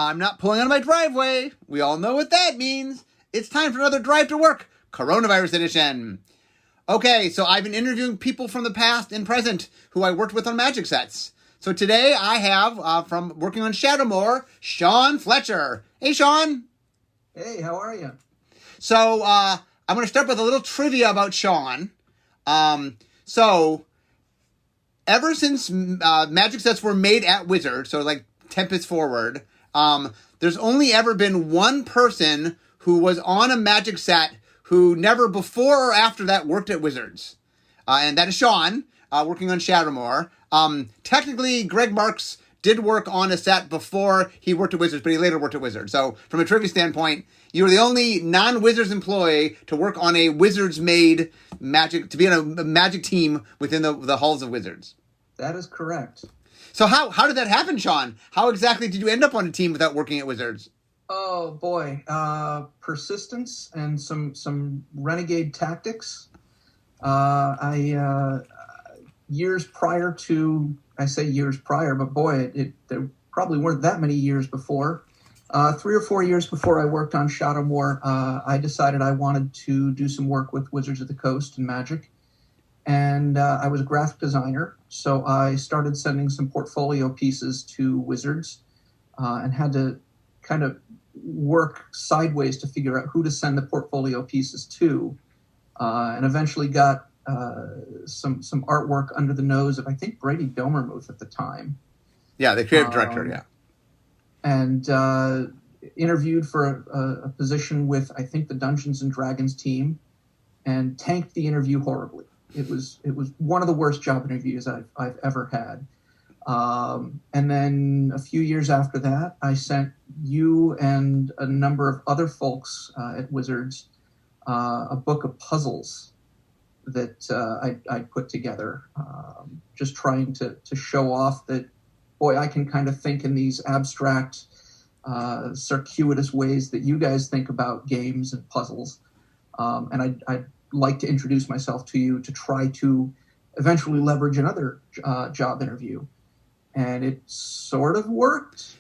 I'm not pulling out of my driveway. We all know what that means. It's time for another Drive to Work, Coronavirus Edition. Okay, so I've been interviewing people from the past and present who I worked with on Magic sets. So today I have, from working on Shadowmoor, Sean Fletcher. Hey, Sean. Hey, how are you? So I'm going to start with a little trivia about Sean. So ever since Magic sets were made at Wizard, so like Tempest forward, there's only ever been one person who was on a Magic set who never before or after that worked at Wizards. And that is Sean, working on Shadowmoor. Technically, Greg Marks did work on a set before he worked at Wizards, but he later worked at Wizards. So from a trivia standpoint, you were the only non-Wizards employee to work on a Wizards-made Magic, to be on a Magic team within the halls of Wizards. That is correct. So how did that happen, Sean? How exactly did you end up on a team without working at Wizards? Oh boy, persistence and some renegade tactics. Years prior to, I say years prior, but boy, there probably weren't that many years before. 3 or 4 years before I worked on Shadowmoor, I decided I wanted to do some work with Wizards of the Coast and Magic. And I was a graphic designer, so I started sending some portfolio pieces to Wizards and had to kind of work sideways to figure out who to send the portfolio pieces to, and eventually got some artwork under the nose of, I think, Brady Domermuth at the time. Yeah, the creative director, yeah. And interviewed for a position with, I think, the Dungeons and Dragons team, and tanked the interview horribly. It was one of the worst job interviews I've ever had. And then a few years after that, I sent you and a number of other folks at Wizards a book of puzzles that I put together, just trying to show off that, boy, I can kind of think in these abstract, circuitous ways that you guys think about games and puzzles. And I'd like to introduce myself to you to try to eventually leverage another job interview. And it sort of worked.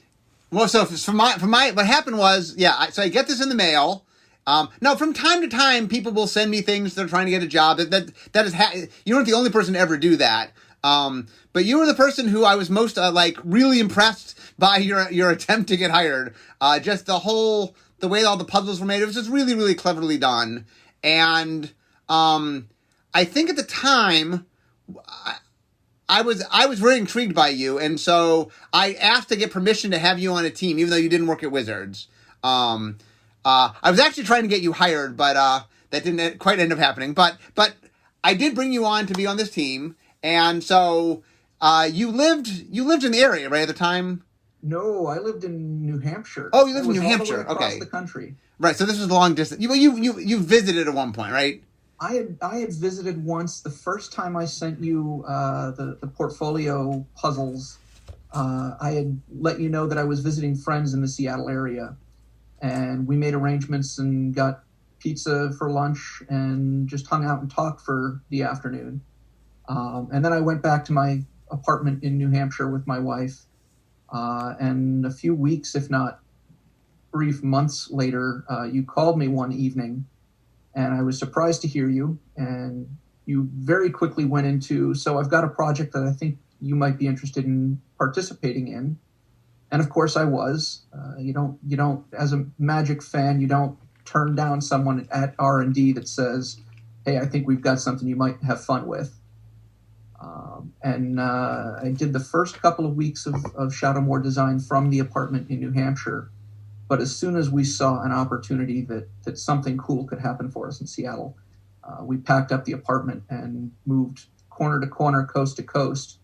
Well, so from my what happened was, so I get this in the mail. Now, from time to time, people will send me things they're trying to get a job. That is, you weren't the only person to ever do that. But you were the person who I was most really impressed by your attempt to get hired. Just the way all the puzzles were made, it was just really, really cleverly done. And I think at the time, I was very intrigued by you, and so I asked to get permission to have you on a team, even though you didn't work at Wizards. I was actually trying to get you hired, but that didn't quite end up happening. But I did bring you on to be on this team, and so you lived in the area, right, at the time? No, I lived in New Hampshire. Oh, you lived in New Hampshire. All the way across Okay, the country. Right. So this was long distance. You visited at one point, right? I had visited once. The first time I sent you the portfolio puzzles, I had let you know that I was visiting friends in the Seattle area, and we made arrangements and got pizza for lunch and just hung out and talked for the afternoon. And then I went back to my apartment in New Hampshire with my wife, and a few weeks, if not brief months later, you called me one evening. And I was surprised to hear you, and you very quickly went into, so I've got a project that I think you might be interested in participating in. And of course I was. You don't, as a Magic fan, you don't turn down someone at R&D that says, hey, I think we've got something you might have fun with. And I did the first couple of weeks of Shadowmoor design from the apartment in New Hampshire. But as soon as we saw an opportunity that something cool could happen for us in Seattle, we packed up the apartment and moved corner to corner, coast to coast,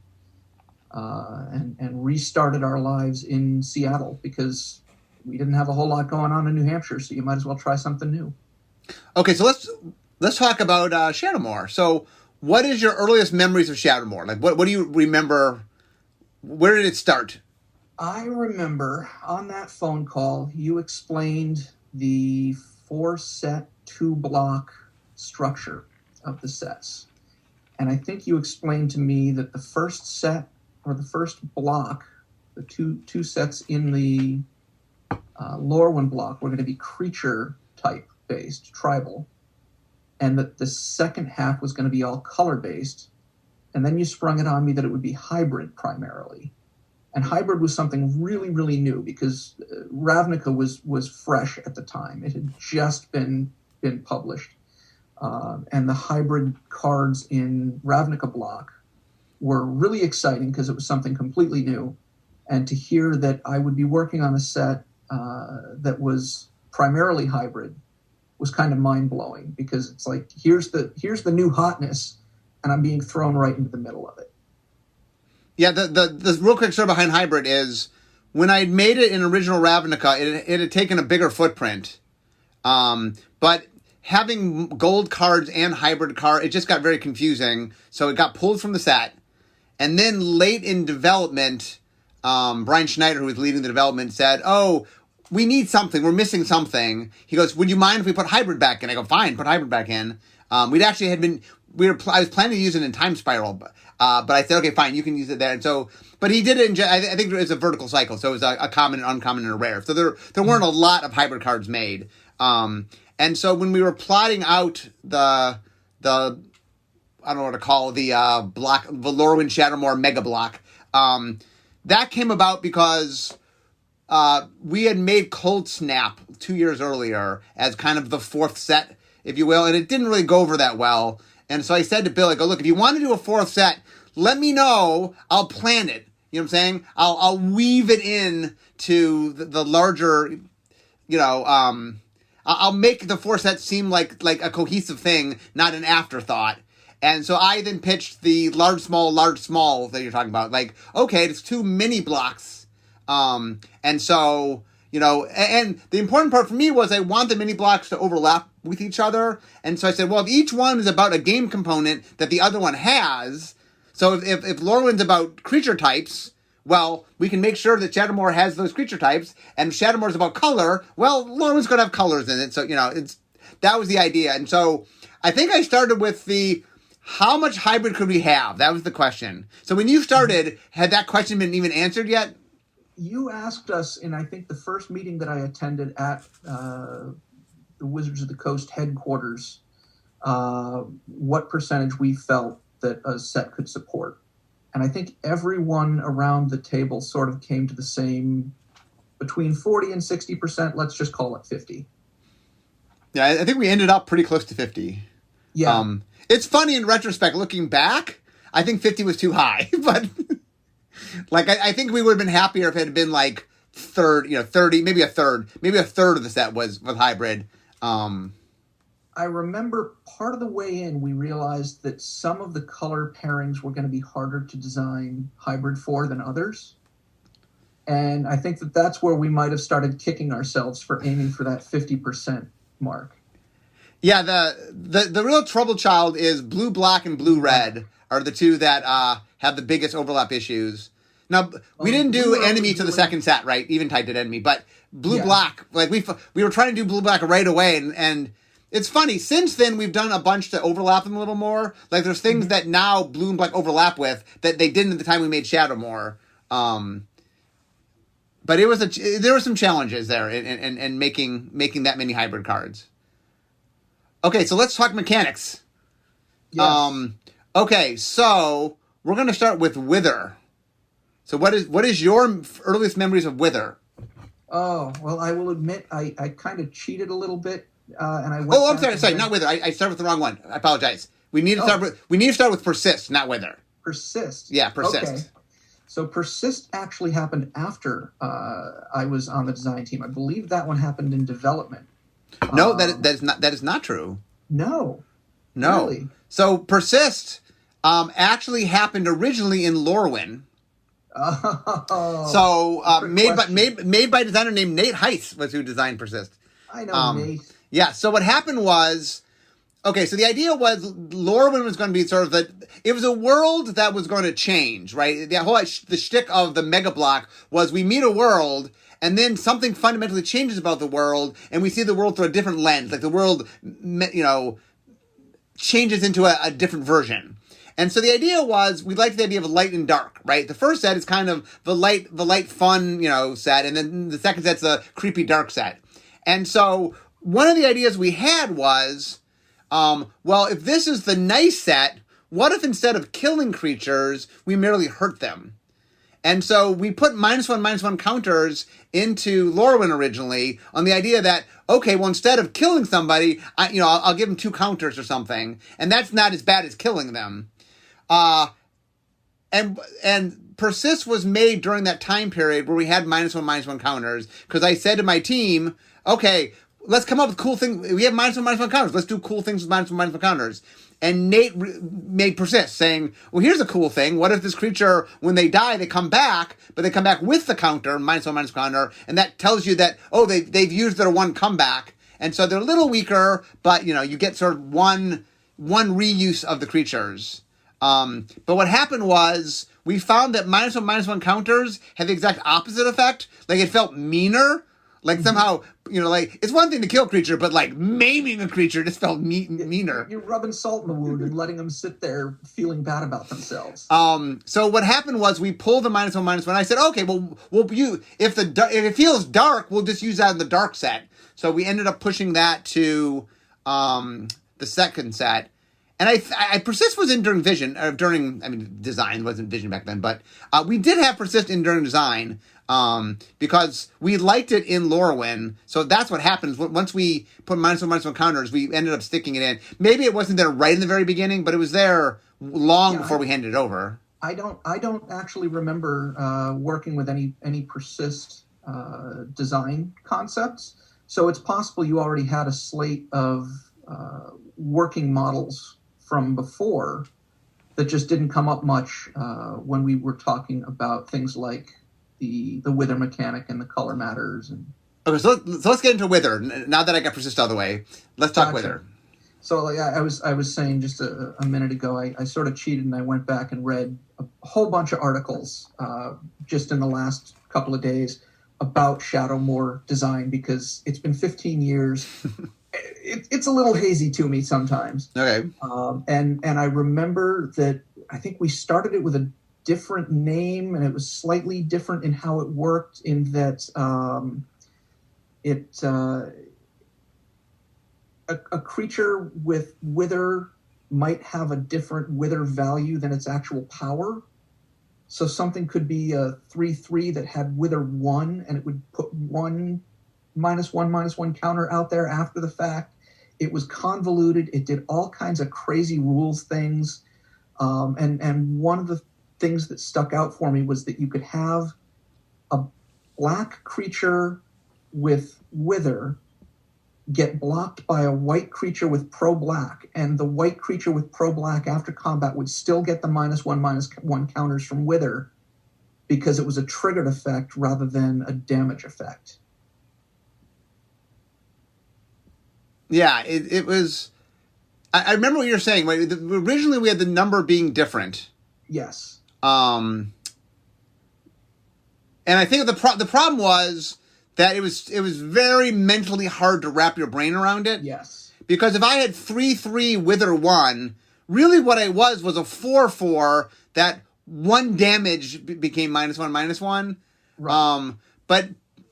and restarted our lives in Seattle because we didn't have a whole lot going on in New Hampshire, so you might as well try something new. Okay, so let's talk about Shadowmoor. So what is your earliest memories of Shadowmoor? Like, what do you remember? Where did it start? I remember on that phone call, you explained the 4-set, 2-block structure of the sets. And I think you explained to me that the first set, or the first block, the two sets in the Lorwyn block were going to be creature type based, tribal, and that the second half was going to be all color based. And then you sprung it on me that it would be hybrid primarily. And hybrid was something really, really new because Ravnica was fresh at the time. It had just been published. And the hybrid cards in Ravnica block were really exciting because it was something completely new. And to hear that I would be working on a set that was primarily hybrid was kind of mind-blowing, because it's like, here's the new hotness, and I'm being thrown right into the middle of it. Yeah, the real quick story behind hybrid is when I made it in original Ravnica, it had taken a bigger footprint. But having gold cards and hybrid card, it just got very confusing. So it got pulled from the set. And then late in development, Brian Schneider, who was leading the development, said, "Oh, we need something. We're missing something." He goes, "Would you mind if we put hybrid back in?" I go, "Fine, put hybrid back in." I was planning to use it in Time Spiral, but I said, "Okay, fine, you can use it there." And so, but he did it I think it was a vertical cycle, so it was a common, an uncommon, and a rare. So there weren't a lot of hybrid cards made. And so when we were plotting out the I don't know what to call the block, the Lorwyn Shadowmoor mega block, that came about because we had made Cold Snap 2 years earlier as kind of the fourth set, if you will, and it didn't really go over that well. And so I said to Bill, I go, "Look, if you want to do a fourth set, let me know. I'll plan it. You know what I'm saying? I'll weave it in to the larger, you know, I'll make the fourth set seem like a cohesive thing, not an afterthought." And so I then pitched the large, small that you're talking about. Like, okay, it's 2 mini blocks. And so, you know, and the important part for me was I want the mini blocks to overlap with each other. And so I said, well, if each one is about a game component that the other one has, so if Lorwyn's about creature types, well, we can make sure that Shadowmoor has those creature types, and if Shadowmoor's about color, well, Lorwyn's going to have colors in it. So, you know, that was the idea. And so I think I started with how much hybrid could we have? That was the question. So when you started, had that question been even answered yet? You asked us in, I think, the first meeting that I attended at the Wizards of the Coast headquarters, what percentage we felt that a set could support. And I think everyone around the table sort of came to the same, between 40 and 60%, let's just call it 50. Yeah, I think we ended up pretty close to 50. Yeah. It's funny in retrospect, looking back, I think 50 was too high, but like, I think we would have been happier if it had been like 30, maybe a third of the set was hybrid. I remember part of the way in, we realized that some of the color pairings were going to be harder to design hybrid for than others. And I think that's where we might have started kicking ourselves for aiming for that 50% mark. Yeah, the real trouble child is blue black and blue red are the two that have the biggest overlap issues. Now, we didn't do enemy to the second set, right? Eventide did enemy, but blue black, like we were trying to do blue black right away, and it's funny, since then we've done a bunch to overlap them a little more. Like there's things that now blue and black overlap with that they didn't at the time we made Shadowmoor. But there were some challenges there in making that many hybrid cards. Okay, so let's talk mechanics. Yes. Okay, so we're going to start with Wither. So what is your earliest memories of Wither? Oh, well, I will admit I kind of cheated a little bit, and I went. Oh, I'm sorry, not Wither. I started with the wrong one. I apologize. We need to start with Persist, not Wither. Persist. Yeah, Persist. Okay. So Persist actually happened after I was on the design team. I believe that one happened in development. No, that is not true. No. Really? So Persist actually happened originally in Lorwyn. Oh. So made by a designer named Nate Heiss was who designed Persist. I know Nate. Yeah. So what happened was, okay. So the idea was Lorwyn was going to be sort of it was a world that was going to change, right? The shtick of the Mega Block was we meet a world. And then something fundamentally changes about the world, and we see the world through a different lens. Like the world, you know, changes into a different version. And so the idea was, we liked the idea of light and dark, right? The first set is kind of the light fun, set, and then the second set's a creepy dark set. And so one of the ideas we had was, well, if this is the nice set, what if instead of killing creatures, we merely hurt them? And so we put -1/-1 counters into Lorwyn originally on the idea that, okay, well, instead of killing somebody, I'll give them 2 counters or something. And that's not as bad as killing them. And Persist was made during that time period where we had -1/-1 counters. Because I said to my team, okay, let's come up with cool things. We have -1/-1 counters. Let's do cool things with -1/-1 counters. And Nate made Persist, saying, well, here's a cool thing. What if this creature, when they die, they come back, but they come back with the counter, -1/-1 counter, and that tells you that, they've used their 1 comeback. And so they're a little weaker, but, you get sort of one reuse of the creatures. But what happened was, we found that -1/-1 counters had the exact opposite effect. Like, it felt meaner. Like, somehow, it's one thing to kill a creature, but, maiming a creature just felt meaner. You're rubbing salt in the wound and letting them sit there feeling bad about themselves. So what happened was, we pulled the -1/-1. I said, okay, well, if it feels dark, we'll just use that in the dark set. So we ended up pushing that to the second set. And I Persist was in during design, wasn't Vision back then, but we did have Persist in during design, because we liked it in Lorwyn. So that's what happens. Once we put -1/-1 counters, we ended up sticking it in. Maybe it wasn't there right in the very beginning, but it was there long before we handed it over. I don't actually remember working with any Persist design concepts. So it's possible you already had a slate of working models from before that just didn't come up much when we were talking about things like the wither mechanic and the color matters. Okay, so let's get into Wither. Now that I got Persist out of the way, let's talk Wither. So I was saying just a minute ago, I sort of cheated and I went back and read a whole bunch of articles just in the last couple of days about Shadowmoor design, because it's been 15 years. It's a little hazy to me sometimes. Okay. And I remember that I think we started it with a different name, and it was slightly different in how it worked, in that a creature with Wither might have a different Wither value than its actual power. So something could be a 3/3 that had Wither 1, and it would put 1 -1/-1 counter out there after the fact. It was convoluted. It did all kinds of crazy rules things. And one of the things that stuck out for me was that you could have a black creature with Wither get blocked by a white creature with pro-black, and the white creature with pro-black after combat would still get the -1/-1 counters from Wither, because it was a triggered effect rather than a damage effect. Yeah, it was... I remember what you were saying. Right? Originally, we had the number being different. Yes. And I think the problem was that it was very mentally hard to wrap your brain around it. Yes. Because if I had 3/3 Wither 1, really what I was a 4/4 that 1 damage became -1/-1. Right. But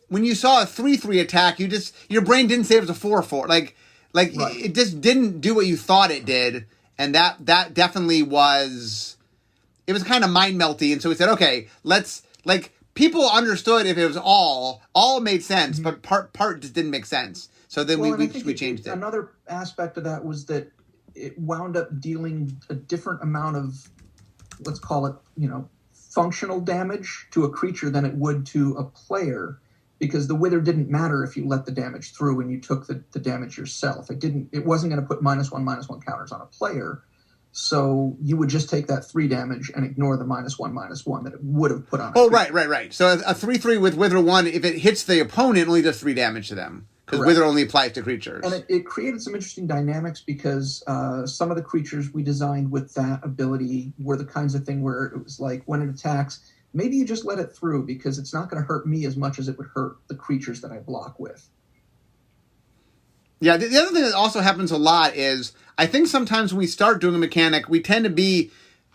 when you saw a 3/3 attack, your brain didn't say it was a 4/4. Right. It just didn't do what you thought it did, and that definitely was... It was kind of mind-melty, and so we said, okay, let's... people understood if it was all made sense, but part just didn't make sense. So then we changed it. Another aspect of that was that it wound up dealing a different amount of, let's call it, functional damage to a creature than it would to a player, because the Wither didn't matter if you let the damage through and you took the damage yourself. It wasn't going to put -1/-1 counters on a player. So you would just take that 3 damage and ignore the -1/-1 that it would have put on. Right. So a 3/3 with Wither 1, if it hits the opponent, only does 3 damage to them, because Wither only applies to creatures. And it created some interesting dynamics, because some of the creatures we designed with that ability were the kinds of thing where it was like, when it attacks, maybe you just let it through, because it's not going to hurt me as much as it would hurt the creatures that I block with. Yeah, the other thing that also happens a lot is, I think sometimes when we start doing a mechanic, we tend to be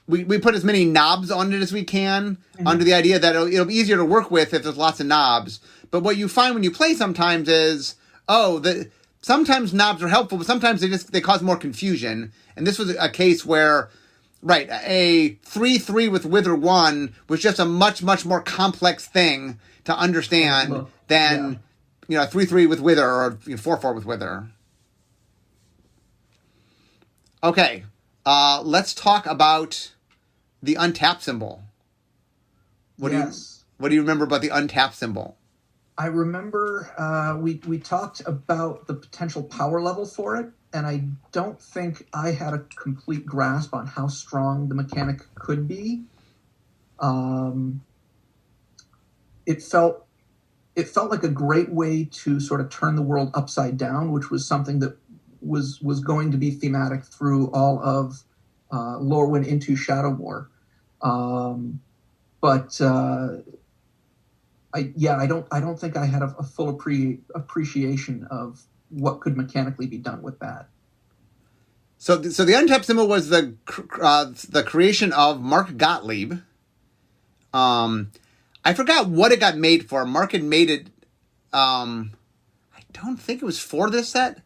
we put as many knobs on it as we can, under the idea that it'll be easier to work with if there's lots of knobs. But what you find when you play sometimes is, sometimes knobs are helpful, but sometimes they cause more confusion. And this was a case where, right, a 3/3 with Wither 1 was just a much, much more complex thing to understand than, 3/3 with Wither or 4/4 with Wither. Okay, let's talk about the untap symbol. What do you remember about the untap symbol? I remember we talked about the potential power level for it, and I don't think I had a complete grasp on how strong the mechanic could be. It felt like a great way to sort of turn the world upside down, which was something that was going to be thematic through all of Lorwyn into Shadowmoor. I don't think I had a full appreciation of what could mechanically be done with that. So the untap symbol was the creation of Mark Gottlieb. I forgot what it got made for. Mark had made it. I don't think it was for this set.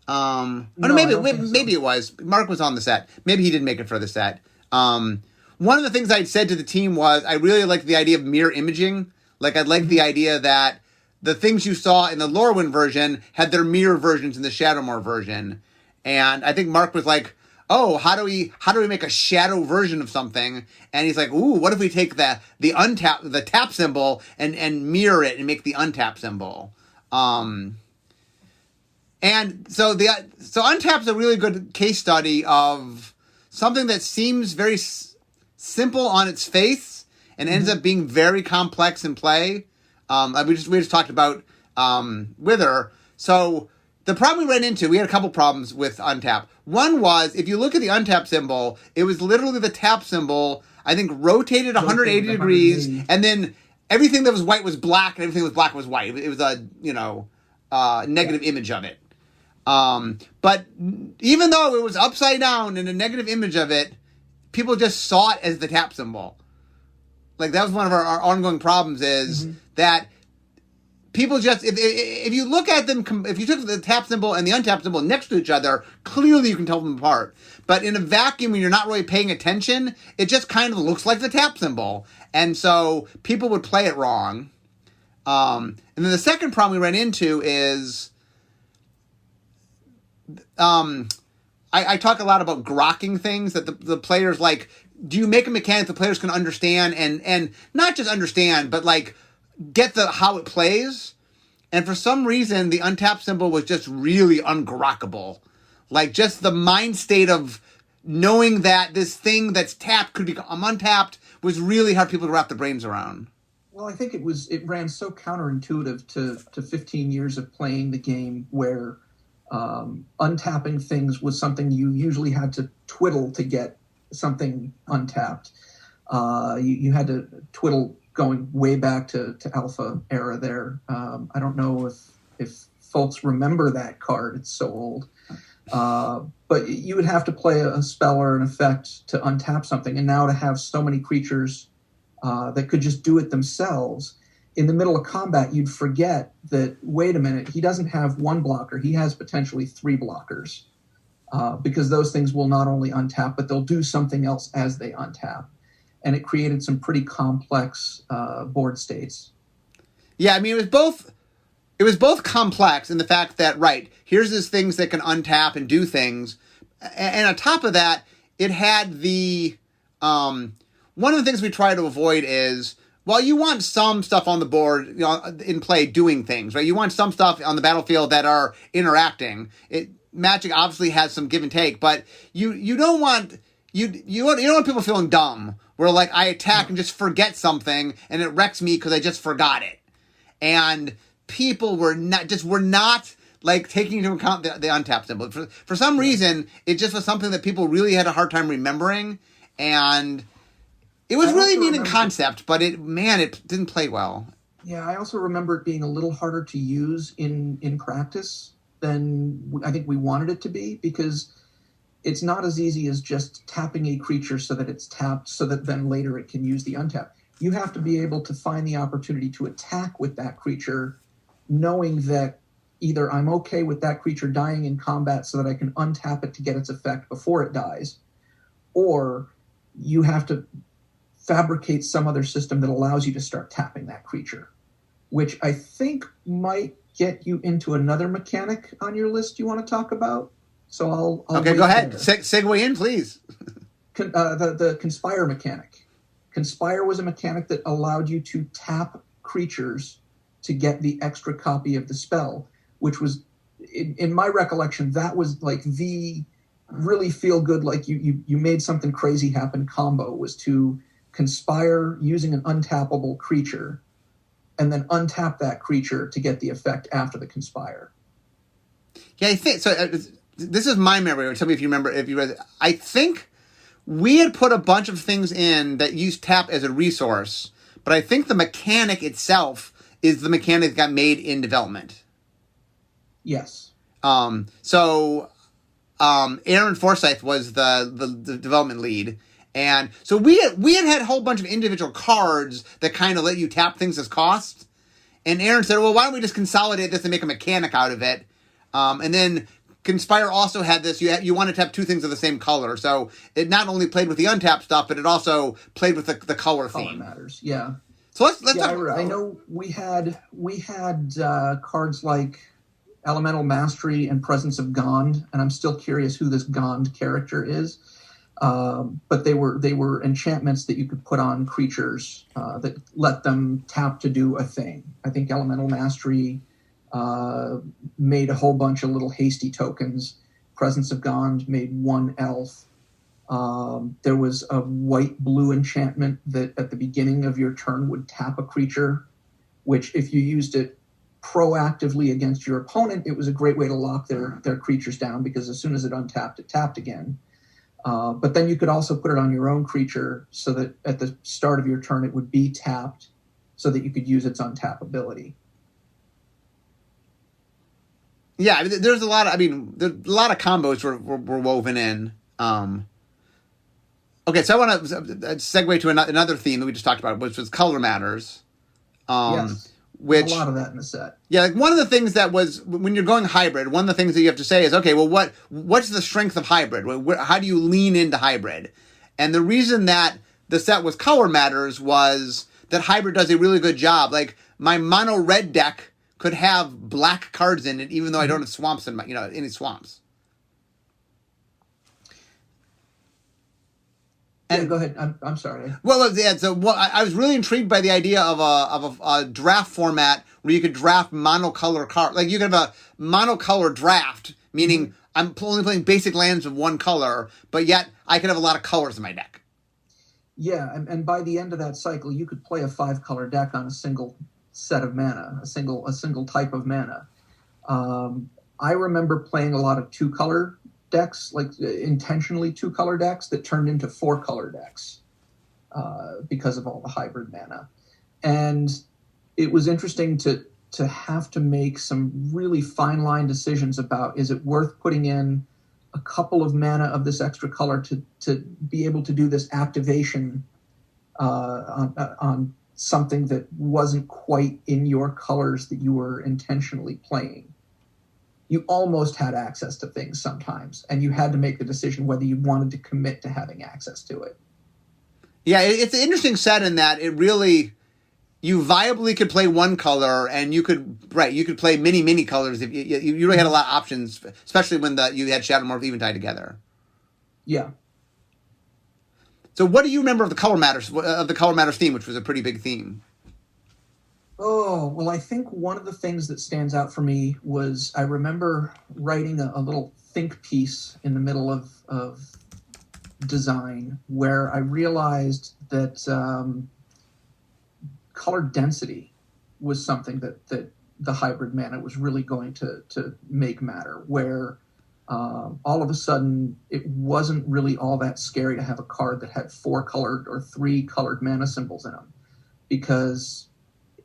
Maybe it was. Mark was on the set. Maybe he didn't make it for the set. One of the things I'd said to the team was I really liked the idea of mirror imaging. Like, I liked the idea that the things you saw in the Lorwyn version had their mirror versions in the Shadowmoor version. And I think Mark was like, oh, how do we make a shadow version of something? And he's like, ooh, what if we take the tap symbol and mirror it and make the untap symbol? And so untap's a really good case study of something that seems very simple on its face and ends up being very complex in play. We just talked about Wither. So the problem we ran into, we had a couple problems with untap. One was, if you look at the untap symbol, it was literally the tap symbol, I think, rotated 180 degrees, and then everything that was white was black, and everything that was black was white. It was a, negative image of it. But even though it was upside down and a negative image of it, people just saw it as the tap symbol. Like, that was one of our ongoing problems is that people just, if you look at them, if you took the tap symbol and the untap symbol next to each other, clearly you can tell them apart. But in a vacuum, when you're not really paying attention, it just kind of looks like the tap symbol. And so people would play it wrong. And then the second problem we ran into is, I talk a lot about grokking things, that the players like, do you make a mechanic the players can understand and not just understand, but like get how it plays? And for some reason, the untap symbol was just really ungrockable. Like, just the mind state of knowing that this thing that's tapped could become untapped was really hard for people to wrap their brains around. Well, I think it ran so counterintuitive to 15 years of playing the game, where untapping things was something you usually had to twiddle to get something untapped. You had to twiddle going way back to Alpha era there. I don't know if folks remember that card. It's so old. But you would have to play a spell or an effect to untap something. And now to have so many creatures that could just do it themselves, in the middle of combat, you'd forget that, wait a minute, he doesn't have one blocker. He has potentially 3 blockers. Because those things will not only untap, but they'll do something else as they untap. And it created some pretty complex board states. Yeah, I mean, it was both complex in the fact that, right, here's these things that can untap and do things. And on top of that, it had the... one of the things we try to avoid is, well, you want some stuff on the board, in play doing things, right? You want some stuff on the battlefield that are interacting. Magic obviously has some give and take, but you don't want you don't want people feeling dumb, where like I attack and just forget something and it wrecks me because I just forgot it. And people were not like taking into account the untap symbol. For some reason, it just was something that people really had a hard time remembering, and it was really neat in concept, but it didn't play well. Yeah, I also remember it being a little harder to use in practice than I think we wanted it to be, because it's not as easy as just tapping a creature so that it's tapped, so that then later it can use the untap. You have to be able to find the opportunity to attack with that creature, knowing that either I'm okay with that creature dying in combat so that I can untap it to get its effect before it dies, or you have to fabricate some other system that allows you to start tapping that creature, which I think might get you into another mechanic on your list you want to talk about. So I'll okay, go ahead. Segue in, please. The Conspire mechanic. Conspire was a mechanic that allowed you to tap creatures to get the extra copy of the spell, which was, in my recollection, that was like the really feel good, like you made something crazy happen combo, was to conspire using an untappable creature and then untap that creature to get the effect after the conspire. Yeah, I think so. This is my memory. Tell me if you remember. If you read it. I think we had put a bunch of things in that used tap as a resource, but I think the mechanic itself is the mechanic that got made in development. Yes. Aaron Forsyth was the development lead, and so we had a whole bunch of individual cards that kind of let you tap things as cost. And Aaron said, "Well, why don't we just consolidate this and make a mechanic out of it?" And then Conspire also had this. You want to tap two things of the same color, so it not only played with the untapped stuff, but it also played with the color theme. Matters, yeah. So let's talk. I know we had cards like Elemental Mastery and Presence of Gond, and I'm still curious who this Gond character is. But they were enchantments that you could put on creatures that let them tap to do a thing. I think Elemental Mastery made a whole bunch of little hasty tokens. Presence of Gond made one elf. There was a white-blue enchantment that at the beginning of your turn would tap a creature, which if you used it proactively against your opponent, it was a great way to lock their creatures down, because as soon as it untapped, it tapped again. But then you could also put it on your own creature so that at the start of your turn it would be tapped so that you could use its untap ability. Yeah, there's a lot of combos were woven in. Okay, so I want to segue to another theme that we just talked about, which was color matters. Yes. Which, a lot of that in the set. Yeah, like one of the things that was, when you're going hybrid, one of the things that you have to say is, okay, well, what's the strength of hybrid? How do you lean into hybrid? And the reason that the set was color matters was that hybrid does a really good job. Like, my mono red deck could have black cards in it, even though I don't have swamps in any swamps. And go ahead. I'm sorry. Well, yeah. So I was really intrigued by the idea of a draft format where you could draft monocolor cards. Like, you could have a monocolor draft, meaning I'm only playing basic lands of one color, but yet I could have a lot of colors in my deck. Yeah, and by the end of that cycle, you could play a 5-color deck on a single set of mana, a single type of mana. I remember playing a lot of 2-color decks, like intentionally 2-color decks that turned into 4-color decks because of all the hybrid mana. And it was interesting to have to make some really fine line decisions about, is it worth putting in a couple of mana of this extra color to be able to do this activation on something that wasn't quite in your colors that you were intentionally playing. You almost had access to things sometimes, and you had to make the decision whether you wanted to commit to having access to it. Yeah, it's an interesting set in that it really, you viably could play one color, and you could play many colors. If you really had a lot of options, especially when you had Shadowmoor with Eventide together. Yeah. So, what do you remember of the color matters theme, which was a pretty big theme? Oh, well, I think one of the things that stands out for me was I remember writing a little think piece in the middle of design where I realized that color density was something that the hybrid mana was really going to make matter, where all of a sudden it wasn't really all that scary to have a card that had 4-colored or 3-colored mana symbols in them, because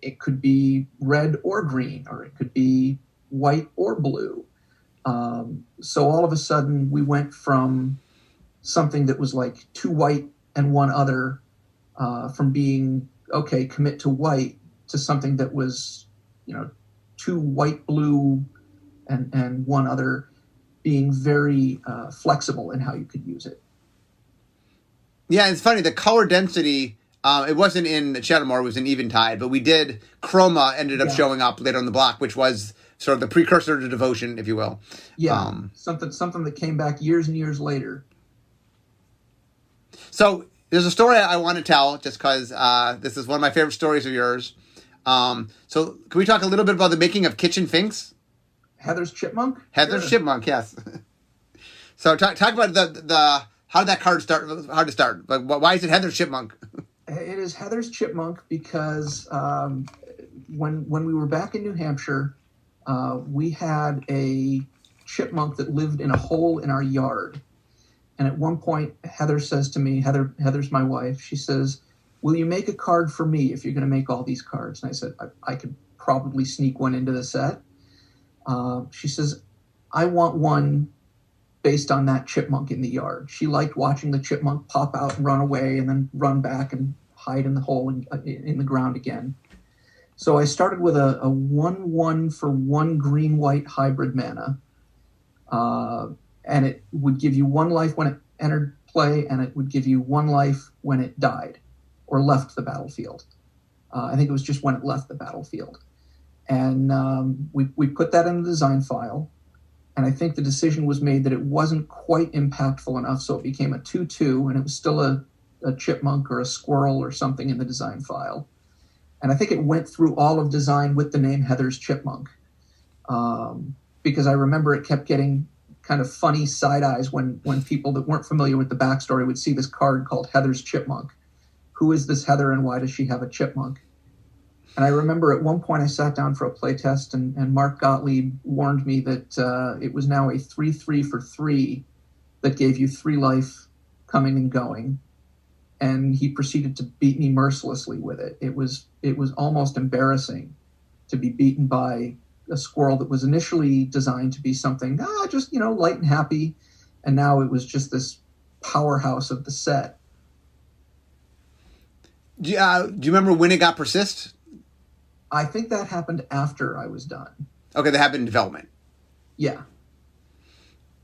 it could be red or green, or it could be white or blue. So all of a sudden we went from something that was like 2 white and 1 other, from being, okay, commit to white, to something that was, 2 white, blue, and 1 other, being very flexible in how you could use it. Yeah, it's funny. The color density, it wasn't in Shadowmoor, it was in Eventide, but we did, Chroma ended up showing up later on the block, which was sort of the precursor to Devotion, if you will. Yeah, something that came back years and years later. So there's a story I want to tell, just because this is one of my favorite stories of yours. So can we talk a little bit about the making of Kitchen Finks? Heather's Chipmunk? Heather's Chipmunk, yes. So talk about the how did that card start? How to start? Like, why is it Heather's Chipmunk? It is Heather's Chipmunk because when we were back in New Hampshire, we had a chipmunk that lived in a hole in our yard. And at one point, Heather says to me, Heather's my wife, she says, "Will you make a card for me if you're going to make all these cards?" And I said, I could probably sneak one into the set. She says, "I want one based on that chipmunk in the yard." She liked watching the chipmunk pop out and run away and then run back and hide in the hole in the ground again. So I started with a 1/1 for 1 green-white hybrid mana. And it would give you 1 life when it entered play, and it would give you 1 life when it died or left the battlefield. I think it was just when it left the battlefield. And we put that in the design file, and I think the decision was made that it wasn't quite impactful enough, so it became a 2/2, and it was still a chipmunk or a squirrel or something in the design file. And I think it went through all of design with the name Heather's Chipmunk, because I remember it kept getting kind of funny side eyes when people that weren't familiar with the backstory would see this card called Heather's Chipmunk. Who is this Heather, and why does she have a chipmunk? And I remember at one point I sat down for a playtest, and Mark Gottlieb warned me that it was now a 3/3 for 3 that gave you 3 life coming and going. And he proceeded to beat me mercilessly with it. It was almost embarrassing to be beaten by a squirrel that was initially designed to be something just light and happy, and now it was just this powerhouse of the set. Do you remember when it got persist? I think that happened after I was done. Okay, that happened in development. Yeah.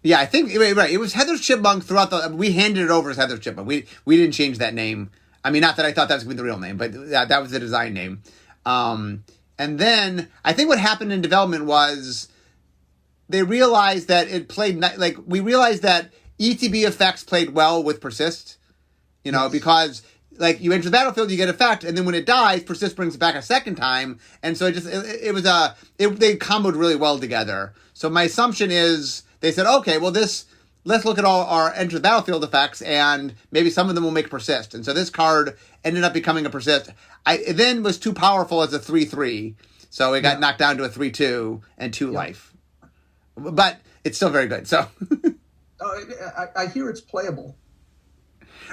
Yeah, I think right. It was Heather's Chipmunk throughout we handed it over as Heather's Chipmunk. We didn't change that name. I mean, not that I thought that was going to be the real name, but that was the design name. And then I think what happened in development was they realized that it played we realized that ETB effects played well with persist. Yes. Because you enter the battlefield, you get effect, and then when it dies, persist brings it back a second time, and so they comboed really well together. So my assumption is they said, okay, well let's look at all our enter the battlefield effects, and maybe some of them will make persist. And so this card ended up becoming a persist. It then was too powerful as a 3/3, so it got knocked down to a 3/2 and 2 life. But it's still very good. So I hear it's playable.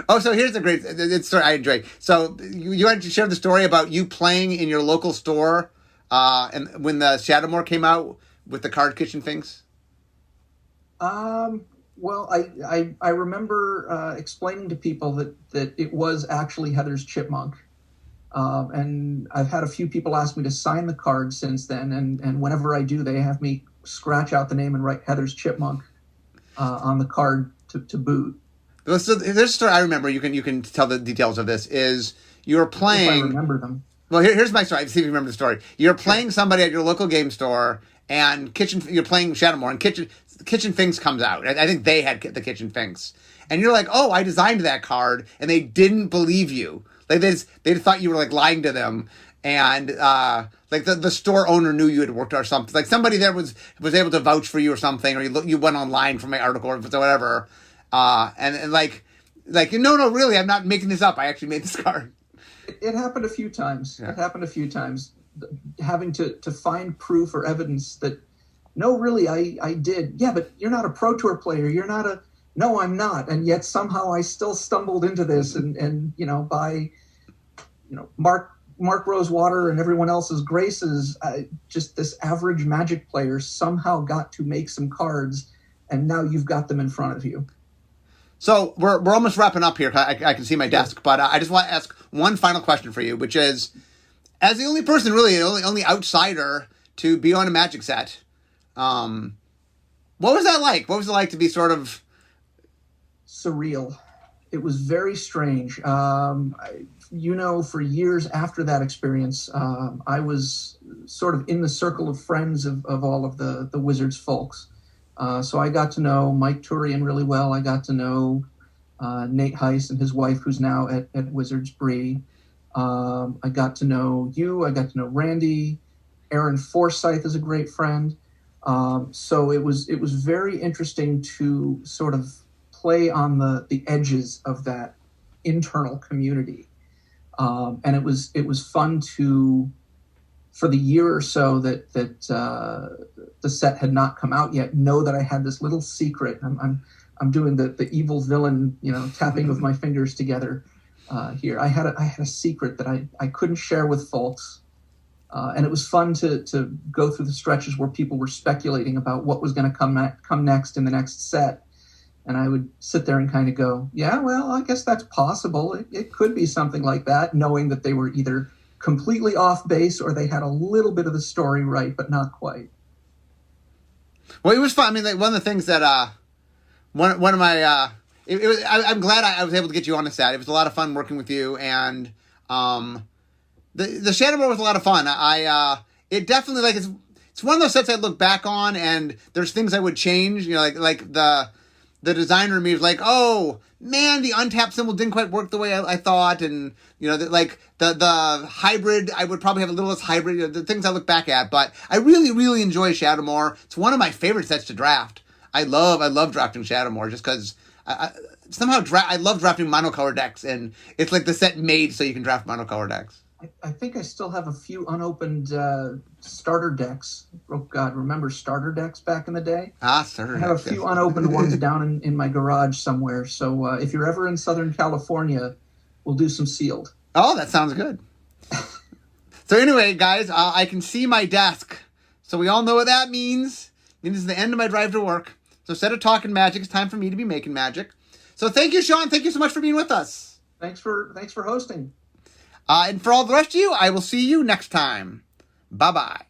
Oh, so here's a great story I enjoyed. So you wanted to share the story about you playing in your local store, and when the Shadowmoor came out with the card Kitchen Finks? Well, I remember explaining to people that it was actually Heather's Chipmunk. And I've had a few people ask me to sign the card since then, and whenever I do, they have me scratch out the name and write Heather's Chipmunk on the card to boot. So there's a story I remember. You can tell the details of this. Is you were playing? If I remember them. Well, here's my story. See if you remember the story. You're playing somebody at your local game store, and you're playing Shadowmoor, and Kitchen Finks comes out. I think they had the Kitchen Finks, and you're like, "Oh, I designed that card," and they didn't believe you. They just thought you were lying to them, and the store owner knew you had worked or something. Somebody there was able to vouch for you or something, or you went online for my article or whatever. No, really, I'm not making this up. I actually made this card. It happened a few times. Yeah. It happened a few times, having to find proof or evidence that, no, really, I did. Yeah, but you're not a Pro Tour player. You're not a... No, I'm not. And yet somehow I still stumbled into this. And Mark Mark Rosewater and everyone else's graces, just this average Magic player somehow got to make some cards, and now you've got them in front of you. So we're almost wrapping up here. I can see my desk, but I just want to ask one final question for you, which is, as the only person, really, only outsider to be on a Magic set, what was that like? What was it like to be sort of surreal? It was very strange. For years after that experience, I was sort of in the circle of friends of all of the Wizards folks. So I got to know Mike Turian really well. I got to know Nate Heiss and his wife, who's now at Wizards Bree. I got to know you. I got to know Randy. Aaron Forsyth is a great friend. So it was very interesting to sort of play on the edges of that internal community. And it was fun to, for the year or so that the set had not come out yet, know that I had this little secret. I'm doing the evil villain, tapping of my fingers together here. I had a secret that I couldn't share with folks. And it was fun to go through the stretches where people were speculating about what was going to come next in the next set. And I would sit there and kind of go, yeah, well, I guess that's possible. It could be something like that, knowing that they were either completely off base or they had a little bit of the story right, but not quite. Well, it was fun. I mean, like, one of the things that one of my I'm glad I was able to get you on the set. It was a lot of fun working with you, and the Shadowmoor was a lot of fun. It definitely, like, it's one of those sets I look back on, and there's things I would change. Like the designer in me was like, oh man, the untapped symbol didn't quite work the way I thought, and the hybrid, I would probably have a little less hybrid. The things I look back at, but I really, really enjoy Shadowmoor. It's one of my favorite sets to draft. I love drafting Shadowmoor just because I love drafting monocolor decks, and it's like the set made so you can draft monocolor decks. I think I still have a few unopened starter decks. Oh God, remember starter decks back in the day? Starter decks. I have a few unopened ones down in my garage somewhere. So if you're ever in Southern California, we'll do some sealed. Oh, that sounds good. So anyway, guys, I can see my desk. So we all know what that means. It means it's the end of my drive to work. So instead of talking magic, it's time for me to be making magic. So thank you, Sean. Thank you so much for being with us. Thanks for hosting. And for all the rest of you, I will see you next time. Bye-bye.